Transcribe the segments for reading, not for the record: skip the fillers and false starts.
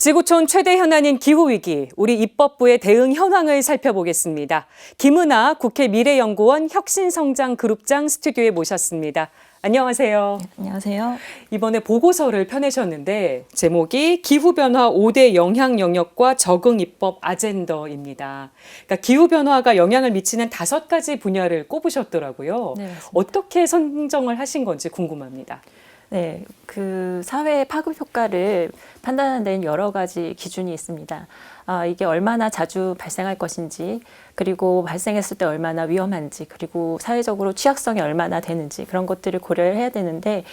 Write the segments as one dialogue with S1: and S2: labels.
S1: 지구촌 최대 현안인 기후위기, 우리 입법부의 대응 현황을 살펴보겠습니다. 김은아 국회 미래연구원 혁신성장그룹장 스튜디오에 모셨습니다. 안녕하세요.
S2: 안녕하세요.
S1: 이번에 보고서를 펴내셨는데 제목이 기후변화 5대 영향 영역과 적응 입법 아젠더입니다. 그러니까 기후변화가 영향을 미치는 5가지 분야를 꼽으셨더라고요.
S2: 네, 맞습니다.
S1: 어떻게 선정을 하신 건지 궁금합니다.
S2: 네, 그 사회 파급 효과를 판단하는 데는 여러 가지 기준이 있습니다. 이게 얼마나 자주 발생할 것인지, 그리고 발생했을 때 얼마나 위험한지, 그리고 사회적으로 취약성이 얼마나 되는지 그런 것들을 고려를 해야 되는데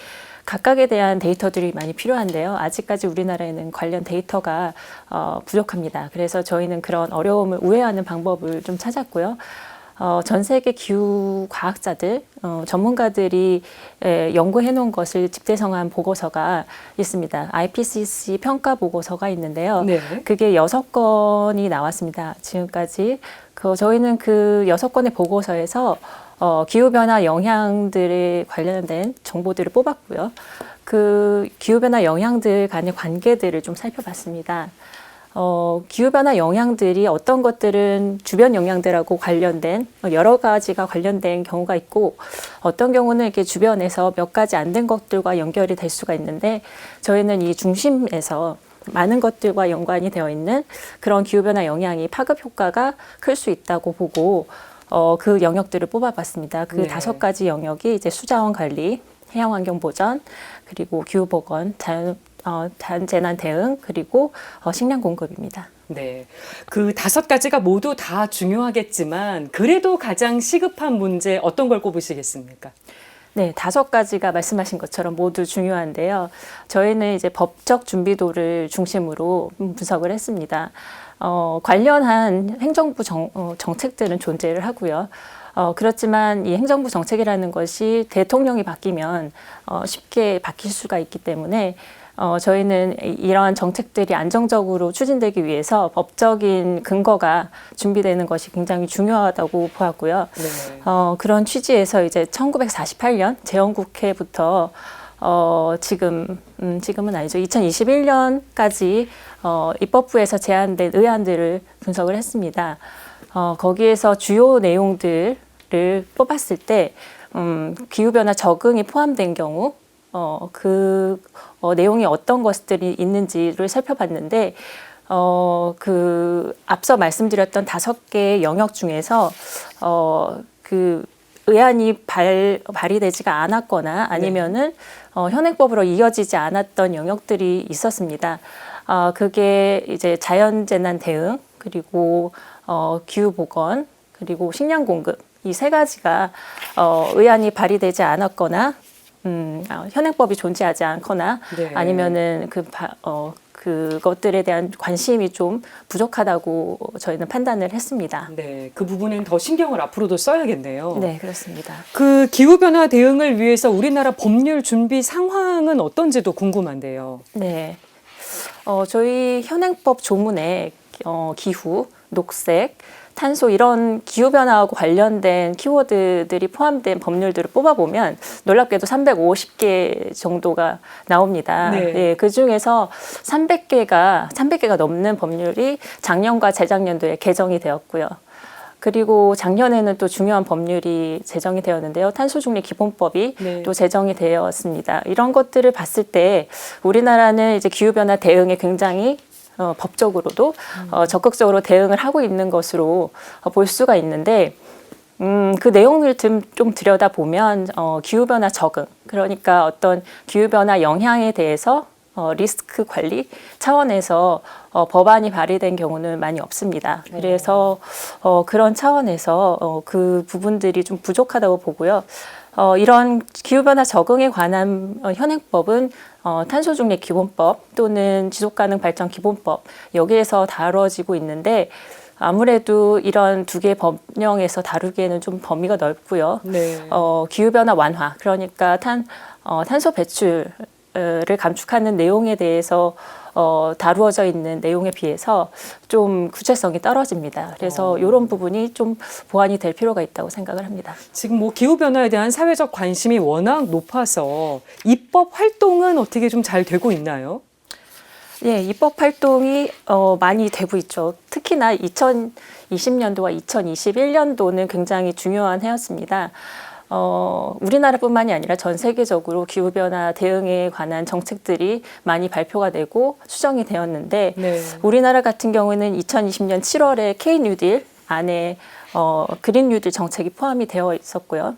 S2: 각각에 대한 데이터들이 많이 필요한데요. 아직까지 우리나라에는 관련 데이터가 부족합니다. 그래서 저희는 그런 어려움을 우회하는 방법을 좀 찾았고요. 전 세계 기후 과학자들, 전문가들이 연구해 놓은 것을 집대성한 보고서가 있습니다. IPCC 평가 보고서가 있는데요.
S1: 네.
S2: 그게 6건이 나왔습니다. 지금까지. 저희는 그 6건의 보고서에서 기후변화 영향들에 관련된 정보들을 뽑았고요. 그 기후변화 영향들 간의 관계들을 좀 살펴봤습니다. 기후변화 영향들이 어떤 것들은 주변 영향들하고 관련된 여러 가지가 관련된 경우가 있고 어떤 경우는 이렇게 주변에서 몇 가지 안 된 것들과 연결이 될 수가 있는데 저희는 이 중심에서 많은 것들과 연관이 되어 있는 그런 기후변화 영향이 파급 효과가 클 수 있다고 보고 그 영역들을 뽑아봤습니다. 그
S1: 네.
S2: 5가지 영역이 이제 수자원 관리, 해양환경 보전, 그리고 기후 보건, 자연재난 대응, 그리고 식량 공급입니다.
S1: 네. 그 5가지가 모두 다 중요하겠지만 그래도 가장 시급한 문제 어떤 걸 꼽으시겠습니까?
S2: 네, 5가지가 말씀하신 것처럼 모두 중요한데요. 저희는 이제 법적 준비도를 중심으로 분석을 했습니다. 관련한 행정부 정책들은 존재를 하고요. 그렇지만 이 행정부 정책이라는 것이 대통령이 바뀌면 쉽게 바뀔 수가 있기 때문에 저희는 이러한 정책들이 안정적으로 추진되기 위해서 법적인 근거가 준비되는 것이 굉장히 중요하다고 보았고요.
S1: 네.
S2: 그런 취지에서 이제 1948년 재헌국회부터 지금은 아니죠. 2021년까지 입법부에서 제안된 의안들을 분석을 했습니다. 거기에서 주요 내용들을 뽑았을 때 기후변화 적응이 포함된 경우 내용이 어떤 것들이 있는지를 살펴봤는데 앞서 말씀드렸던 5개의 영역 중에서 그 의안이 발의되지가 않았거나 아니면은 현행법으로 이어지지 않았던 영역들이 있었습니다. 그게 이제 자연재난 대응, 그리고 기후 보건, 그리고 식량 공급 이 3가지가 의안이 발의되지 않았거나 현행법이 존재하지 않거나
S1: 네.
S2: 아니면은 그것들에 대한 관심이 좀 부족하다고 저희는 판단을 했습니다.
S1: 네. 그 부분은 더 신경을 앞으로도 써야겠네요.
S2: 네, 그렇습니다.
S1: 그 기후변화 대응을 위해서 우리나라 법률 준비 상황은 어떤지도 궁금한데요.
S2: 네. 저희 현행법 조문에 기후, 녹색, 탄소 이런 기후변화하고 관련된 키워드들이 포함된 법률들을 뽑아보면 놀랍게도 350개 정도가 나옵니다.
S1: 네.
S2: 네, 그중에서 300개가 넘는 법률이 작년과 재작년도에 개정이 되었고요. 그리고 작년에는 또 중요한 법률이 제정이 되었는데요. 탄소중립 기본법이
S1: 네.
S2: 또 제정이 되었습니다. 이런 것들을 봤을 때 우리나라는 이제 기후변화 대응에 굉장히 법적으로도 적극적으로 대응을 하고 있는 것으로 볼 수가 있는데 그 내용을 좀 들여다보면 기후변화 적응, 그러니까 어떤 기후변화 영향에 대해서 리스크 관리 차원에서 법안이 발의된 경우는 많이 없습니다. 그래서 그런 차원에서 그 부분들이 좀 부족하다고 보고요. 이런 기후변화 적응에 관한 현행법은 탄소중립 기본법 또는 지속가능 발전 기본법 여기에서 다뤄지고 있는데 아무래도 이런 2개 법령에서 다루기에는 좀 범위가 넓고요.
S1: 네.
S2: 기후변화 완화, 그러니까 탄소 배출을 감축하는 내용에 대해서 다루어져 있는 내용에 비해서 좀 구체성이 떨어집니다. 그래서 이런 부분이 좀 보완이 될 필요가 있다고 생각을 합니다.
S1: 지금 뭐 기후변화에 대한 사회적 관심이 워낙 높아서 입법 활동은 어떻게 좀 잘 되고 있나요?
S2: 예, 입법 활동이 많이 되고 있죠. 특히나 2020년도와 2021년도는 굉장히 중요한 해였습니다. 우리나라뿐만이 아니라 전 세계적으로 기후변화 대응에 관한 정책들이 많이 발표가 되고 수정이 되었는데
S1: 네.
S2: 우리나라 같은 경우는 2020년 7월에 K-뉴딜 안에 그린 뉴딜 정책이 포함이 되어 있었고요.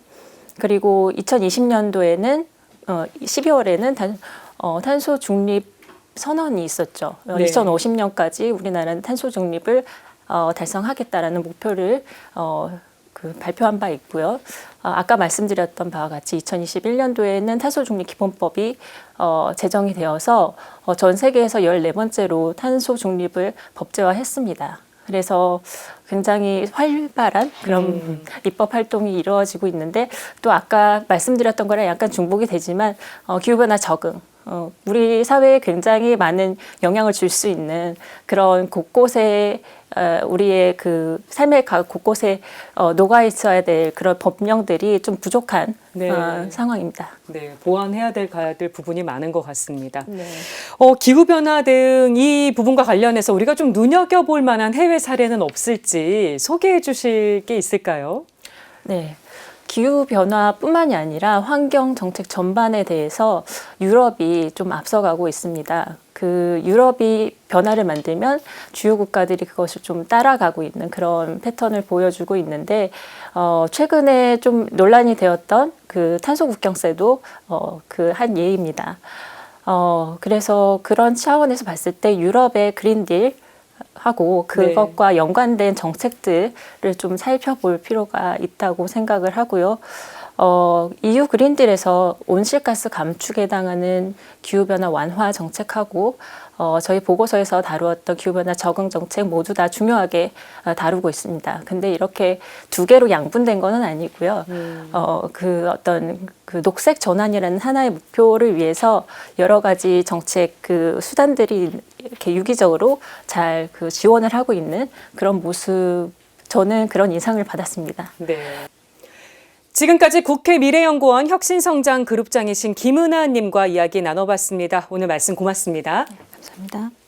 S2: 그리고 2020년도에는 12월에는 탄소 중립 선언이 있었죠.
S1: 네.
S2: 2050년까지 우리나라는 탄소 중립을 달성하겠다라는 목표를 발표한 바 있고요. 아까 말씀드렸던 바와 같이 2021년도에는 탄소 중립 기본법이 제정이 되어서 전 세계에서 14번째로 탄소 중립을 법제화했습니다. 그래서 굉장히 활발한 그런 입법 활동이 이루어지고 있는데 또 아까 말씀드렸던 거랑 약간 중복이 되지만 기후변화 적응, 우리 사회에 굉장히 많은 영향을 줄 수 있는 그런 곳곳에 우리의 그 삶의 곳곳에 녹아 있어야 될 그런 법령들이 좀 부족한
S1: 네.
S2: 상황입니다.
S1: 네, 보완해야 가야 될 부분이 많은 것 같습니다.
S2: 네.
S1: 기후변화 대응 이 부분과 관련해서 우리가 좀 눈여겨볼 만한 해외 사례는 없을지 소개해 주실 게 있을까요?
S2: 네. 기후변화뿐만이 아니라 환경 정책 전반에 대해서 유럽이 좀 앞서가고 있습니다. 그 유럽이 변화를 만들면 주요 국가들이 그것을 좀 따라가고 있는 그런 패턴을 보여주고 있는데 최근에 좀 논란이 되었던 그 탄소 국경세도 그 한 예입니다. 그래서 그런 차원에서 봤을 때 유럽의 그린딜 하고 그것과 연관된 정책들을 좀 살펴볼 필요가 있다고 생각을 하고요. EU 그린딜에서 온실가스 감축에 해당하는 기후변화 완화 정책하고 저희 보고서에서 다루었던 기후변화 적응 정책 모두 다 중요하게 다루고 있습니다. 근데 이렇게 두 개로 양분된 것은 아니고요. 그 어떤 그 녹색 전환이라는 하나의 목표를 위해서 여러 가지 정책 그 수단들이 이렇게 유기적으로 잘 그 지원을 하고 있는 그런 모습, 저는 그런 인상을 받았습니다.
S1: 네. 지금까지 국회 미래연구원 혁신성장 그룹장이신 김은하 님과 이야기 나눠봤습니다. 오늘 말씀 고맙습니다.
S2: 감사합니다.